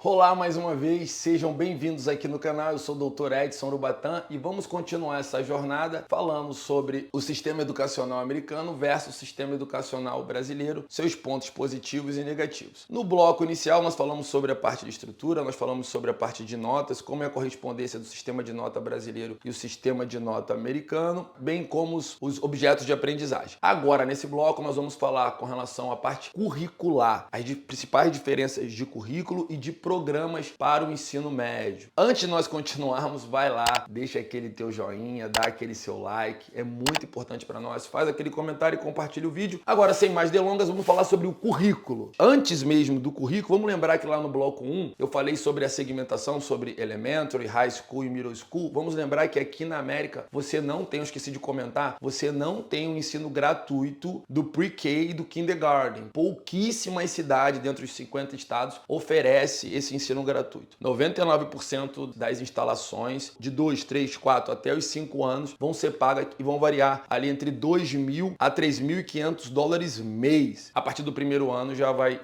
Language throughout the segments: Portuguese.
Olá mais uma vez, sejam bem-vindos aqui no canal, eu sou o Dr. Edson Urubatã e vamos continuar essa jornada falando sobre o sistema educacional americano versus o sistema educacional brasileiro, seus pontos positivos e negativos. No bloco inicial nós falamos sobre a parte de estrutura, nós falamos sobre a parte de notas, como é a correspondência do sistema de nota brasileiro e o sistema de nota americano, bem como os objetos de aprendizagem. Agora, nesse bloco, nós vamos falar com relação à parte curricular, as principais diferenças de currículo e de programas para o ensino médio. Antes de nós continuarmos, vai lá, deixa aquele teu joinha, dá aquele seu like, é muito importante para nós, faz aquele comentário e compartilha o vídeo. Agora, sem mais delongas, vamos falar sobre o currículo. Antes mesmo do currículo, vamos lembrar que lá no bloco 1 eu falei sobre a segmentação, sobre elementary, high school e middle school. Vamos lembrar que aqui na América você não tem, eu esqueci de comentar, você não tem um ensino gratuito do pre-K e do kindergarten. Pouquíssimas cidades dentro dos 50 estados oferece esse ensino gratuito. 99% das instalações de 2, 3, 4 até os 5 anos vão ser pagas e vão variar ali entre $2.000 a $3.500 mês. A partir do primeiro ano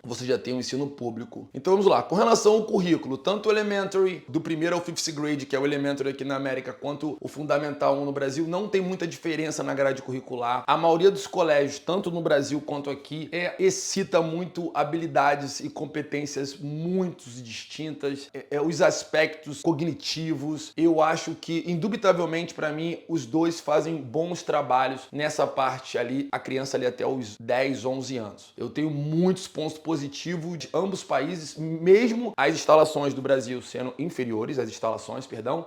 você já tem um ensino público. Então vamos lá, com relação ao currículo, tanto o elementary do primeiro ao 5th grade, que é o elementary aqui na América, quanto o fundamental 1 no Brasil, não tem muita diferença na grade curricular. A maioria dos colégios, tanto no Brasil quanto aqui, excita muito habilidades e competências muito distintas, os aspectos cognitivos. Eu acho que, indubitavelmente, para mim, os dois fazem bons trabalhos nessa parte ali, a criança ali até os 10, 11 anos. Eu tenho muitos pontos positivos de ambos países, mesmo as instalações do Brasil sendo inferiores,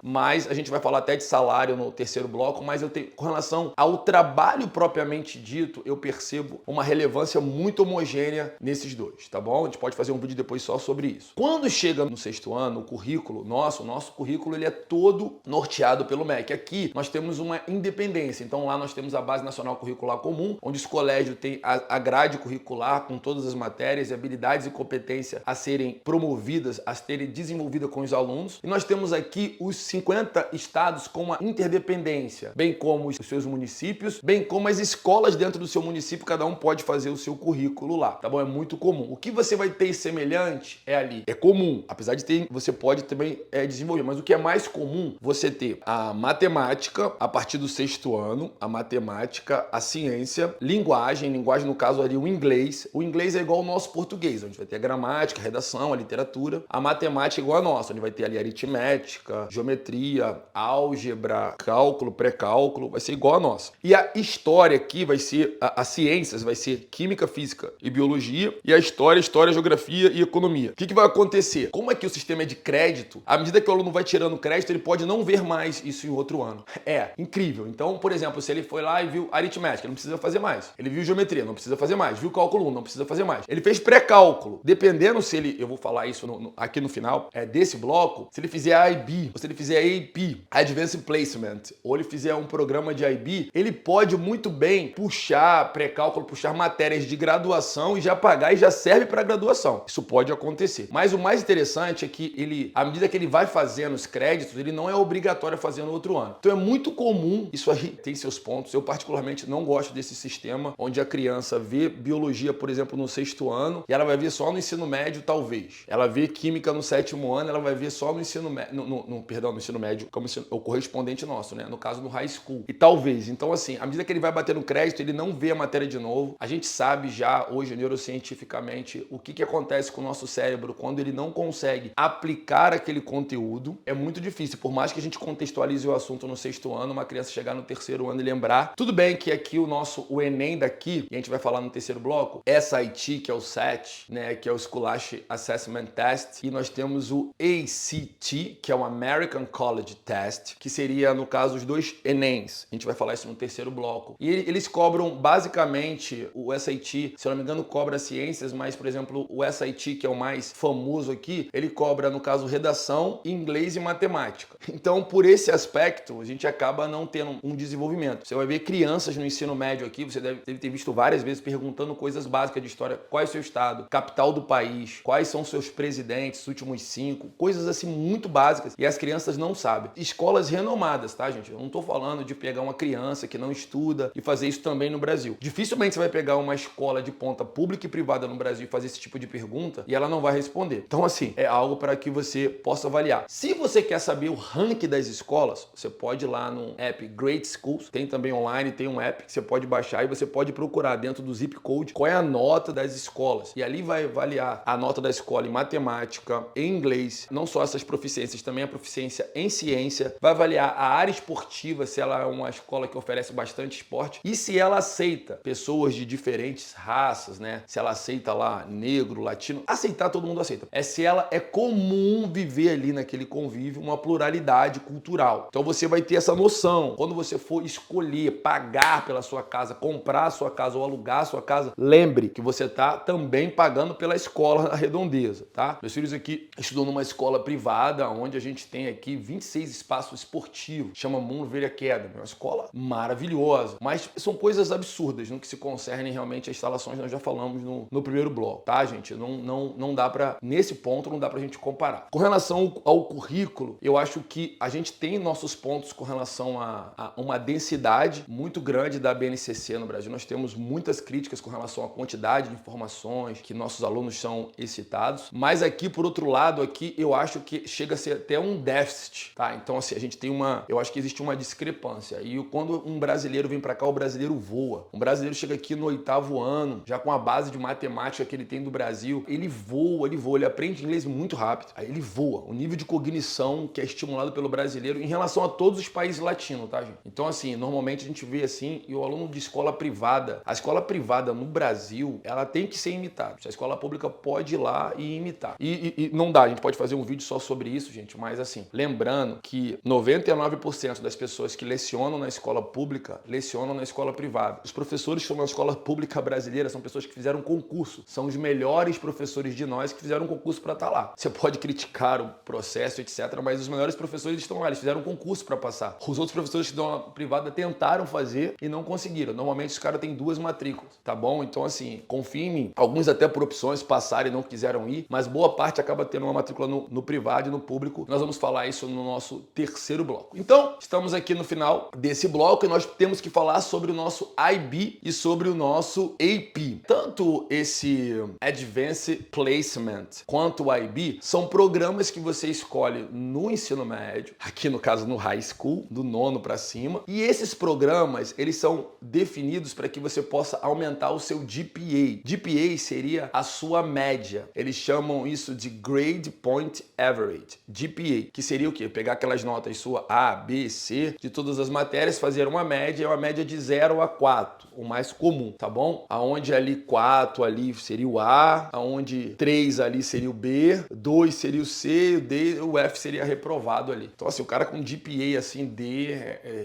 mas a gente vai falar até de salário no terceiro bloco, mas eu tenho, com relação ao trabalho propriamente dito, eu percebo uma relevância muito homogênea nesses dois, tá bom? A gente pode fazer um vídeo depois só sobre isso. Quando chega no sexto ano, o currículo, o nosso currículo, ele é todo norteado pelo MEC. Aqui nós temos uma independência, então lá nós temos a Base Nacional Curricular Comum, onde os colégios têm a grade curricular com todas as matérias, habilidades e competência a serem promovidas, a serem desenvolvidas com os alunos. E nós temos aqui os 50 estados com uma interdependência, bem como os seus municípios, bem como as escolas dentro do seu município, cada um pode fazer o seu currículo lá, tá bom? É muito comum. O que você vai ter semelhante ali. É comum, apesar de ter, você pode também desenvolver, mas o que é mais comum, você ter a matemática a partir do sexto ano, a matemática, a ciência, linguagem no caso ali o inglês. O inglês é igual ao nosso português, onde vai ter a gramática, a redação, a literatura. A matemática é igual a nossa, onde vai ter ali aritmética, geometria, álgebra, cálculo, pré-cálculo, vai ser igual a nossa. E a história aqui vai ser, as ciências vai ser química, física e biologia, e a história, geografia e economia. O que vai acontecer? Como aqui o sistema é de crédito, à medida que o aluno vai tirando crédito, ele pode não ver mais isso em outro ano. É incrível. Então, por exemplo, se ele foi lá e viu aritmética, não precisa fazer mais. Ele viu geometria, não precisa fazer mais. Viu cálculo 1, não precisa fazer mais. Ele fez pré-cálculo. Dependendo se ele, eu vou falar isso aqui no final desse bloco, se ele fizer IB, ou se ele fizer AP, Advanced Placement, ou ele fizer um programa de IB, ele pode muito bem puxar pré-cálculo, puxar matérias de graduação e já pagar e já serve para graduação. Isso pode acontecer. Mas o mais interessante é que ele, à medida que ele vai fazendo os créditos, ele não é obrigatório a fazer no outro ano. Então é muito comum, isso aí tem seus pontos. Eu particularmente não gosto desse sistema onde a criança vê biologia, por exemplo, no sexto ano e ela vai ver só no ensino médio, talvez. Ela vê química no sétimo ano, ela vai ver só no ensino médio, no ensino médio, como o correspondente nosso, né? No caso, no high school. E talvez. Então, assim, à medida que ele vai bater no crédito, ele não vê a matéria de novo. A gente sabe já hoje neurocientificamente o que acontece com o nosso cérebro quando ele não consegue aplicar aquele conteúdo. É muito difícil, por mais que a gente contextualize o assunto no sexto ano, uma criança chegar no terceiro ano e lembrar. Tudo bem que aqui o Enem daqui, e a gente vai falar no terceiro bloco, SAT, que é o SAT, né, que é o Scholastic Assessment Test, e nós temos o ACT, que é o American College Test, que seria, no caso, os dois Enems. A gente vai falar isso no terceiro bloco. E eles cobram, basicamente, o SAT, se eu não me engano, cobra ciências, mas, por exemplo, o SAT, que é o mais famoso aqui, ele cobra, no caso, redação, inglês e matemática. Então, por esse aspecto, a gente acaba não tendo um desenvolvimento. Você vai ver crianças no ensino médio aqui, você deve ter visto várias vezes perguntando coisas básicas de história. Qual é o seu estado? Capital do país? Quais são seus presidentes, os últimos 5? Coisas assim muito básicas e as crianças não sabem. Escolas renomadas, tá, gente? Eu não tô falando de pegar uma criança que não estuda e fazer isso também no Brasil. Dificilmente você vai pegar uma escola de ponta pública e privada no Brasil e fazer esse tipo de pergunta e ela não vai responder. Então, Então, assim, é algo para que você possa avaliar. Se você quer saber o ranking das escolas, você pode ir lá no app Great Schools, tem também online, tem um app que você pode baixar e você pode procurar dentro do zip code qual é a nota das escolas. E ali vai avaliar a nota da escola em matemática, em inglês, não só essas proficiências, também a proficiência em ciência, vai avaliar a área esportiva, se ela é uma escola que oferece bastante esporte e se ela aceita pessoas de diferentes raças, né? Se ela aceita lá negro, latino, aceitar todo mundo aceita. É se ela é comum viver ali naquele convívio uma pluralidade cultural. Então você vai ter essa noção. Quando você for escolher pagar pela sua casa, comprar a sua casa ou alugar a sua casa, lembre que você está também pagando pela escola na redondeza, tá? Meus filhos aqui estudam numa escola privada, onde a gente tem aqui 26 espaços esportivos, chama Moonville Academy, uma escola maravilhosa, mas são coisas absurdas no que se concerne realmente a instalações, nós já falamos no primeiro bloco, tá, gente? Não dá pra, nesse ponto, não dá pra gente comparar. Com relação ao currículo, eu acho que a gente tem nossos pontos com relação a uma densidade muito grande da BNCC no Brasil. Nós temos muitas críticas com relação à quantidade de informações que nossos alunos são excitados, mas aqui, por outro lado, aqui eu acho que chega a ser até um déficit, tá? Então, assim, a gente tem eu acho que existe uma discrepância. E quando um brasileiro vem pra cá, o brasileiro voa. Um brasileiro chega aqui no 8º ano, já com a base de matemática que ele tem do Brasil, ele voa, ele aprende inglês muito rápido, aí ele voa. O nível de cognição que é estimulado pelo brasileiro em relação a todos os países latinos, tá, gente? Então, assim, normalmente a gente vê assim, e o aluno de escola privada, a escola privada no Brasil, ela tem que ser imitada. A escola pública pode ir lá e imitar. E não dá, a gente pode fazer um vídeo só sobre isso, gente, mas assim, lembrando que 99% das pessoas que lecionam na escola pública, lecionam na escola privada. Os professores que estão na escola pública brasileira são pessoas que fizeram concurso, são os melhores professores de nós que fizeram concurso para estar lá. Você pode criticar o processo, etc., mas os melhores professores estão lá, eles fizeram concurso para passar. Os outros professores que estão na privada tentaram fazer e não conseguiram. Normalmente os caras têm 2 matrículas, tá bom? Então, assim, confie em mim. Alguns até por opções passaram e não quiseram ir, mas boa parte acaba tendo uma matrícula no privado e no público. Nós vamos falar isso no nosso terceiro bloco. Então, estamos aqui no final desse bloco e nós temos que falar sobre o nosso IB e sobre o nosso AP. Tanto esse Advanced Placement quanto o IB são programas que você escolhe no ensino médio, aqui no caso no high school, do 9º para cima, e esses programas, eles são definidos para que você possa aumentar o seu GPA. GPA seria a sua média. Eles chamam isso de Grade Point Average, GPA, que seria o quê? Pegar aquelas notas sua A, B, C, de todas as matérias, fazer uma média de 0 a 4, o mais comum, tá bom? Aonde ali 4 ali seria o A, aonde 3 ali seria o B, 2 seria o C, o D, o F seria reprovado ali. Então, assim, o cara com GPA assim, D,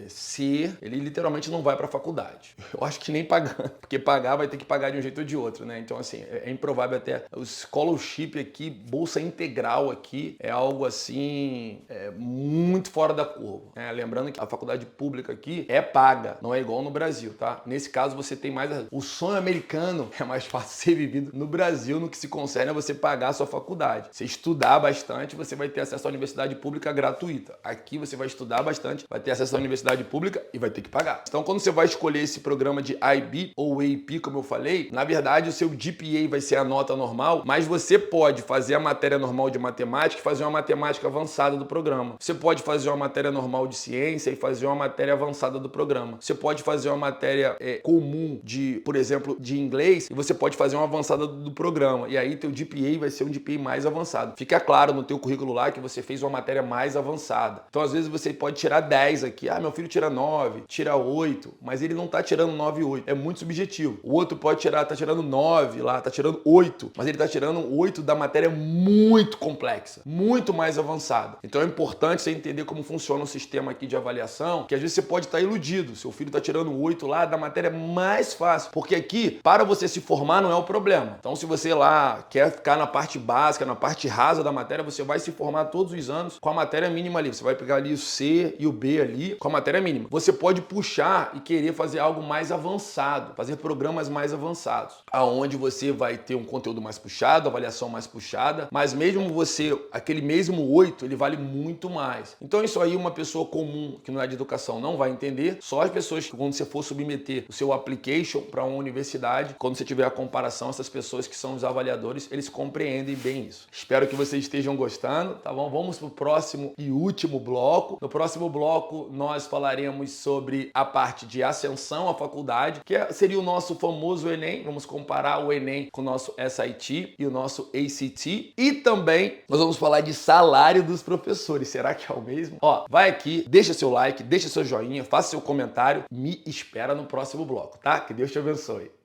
C, ele literalmente não vai pra faculdade. Eu acho que nem pagando, porque pagar vai ter que pagar de um jeito ou de outro, né? Então, assim, é improvável até. O scholarship aqui, bolsa integral aqui, é algo assim, muito fora da curva, né? Lembrando que a faculdade pública aqui é paga, não é igual no Brasil, tá? Nesse caso, você tem mais... O sonho americano é mais fácil ser vivido no Brasil no que se concerne a você pagar a sua faculdade. Você estudar bastante, você vai ter acesso à universidade pública gratuita. Aqui você vai estudar bastante, vai ter acesso à universidade pública e vai ter que pagar. Então, quando você vai escolher esse programa de IB ou AP, como eu falei, na verdade, o seu GPA vai ser a nota normal, mas você pode fazer a matéria normal de matemática e fazer uma matemática avançada do programa. Você pode fazer uma matéria normal de ciência e fazer uma matéria avançada do programa. Você pode fazer uma matéria comum de, por exemplo, de inglês e você pode fazer uma avançada do programa. E aí teu GPA vai ser um GPA mais avançado. Fica claro no teu currículo lá que você fez uma matéria mais avançada. Então, às vezes, você pode tirar 10 aqui. Ah, meu filho tira 9, tira 8, mas ele não tá tirando 9 e 8. É muito subjetivo. O outro pode tirar, tá tirando 9 lá, tá tirando 8, mas ele tá tirando 8 da matéria muito complexa, muito mais avançada. Então, é importante você entender como funciona o sistema aqui de avaliação, que às vezes você pode estar iludido. Seu filho tá tirando 8 lá da matéria mais fácil, porque aqui, para você se formar, não é o problema. Então, se você lá quer ficar na parte básica, na parte rasa da matéria, você vai se formar todos os anos com a matéria mínima ali. Você vai pegar ali o C e o B ali com a matéria mínima. Você pode puxar e querer fazer algo mais avançado, fazer programas mais avançados, aonde você vai ter um conteúdo mais puxado, avaliação mais puxada, mas mesmo você, aquele mesmo 8, ele vale muito mais. Então, isso aí uma pessoa comum que não é de educação não vai entender. Só as pessoas que, quando você for submeter o seu application para uma universidade, quando você tiver a comparação, essas pessoas que são os avaliadores, eles compreendem bem isso. Espero que vocês estejam gostando, tá bom? Vamos pro próximo e último bloco. No próximo bloco, nós falaremos sobre a parte de ascensão à faculdade, que seria o nosso famoso Enem. Vamos comparar o Enem com o nosso SAT e o nosso ACT. E também nós vamos falar de salário dos professores. Será que é o mesmo? Ó, vai aqui, deixa seu like, deixa seu joinha, faça seu comentário. Me espera no próximo bloco, tá? Que Deus te abençoe.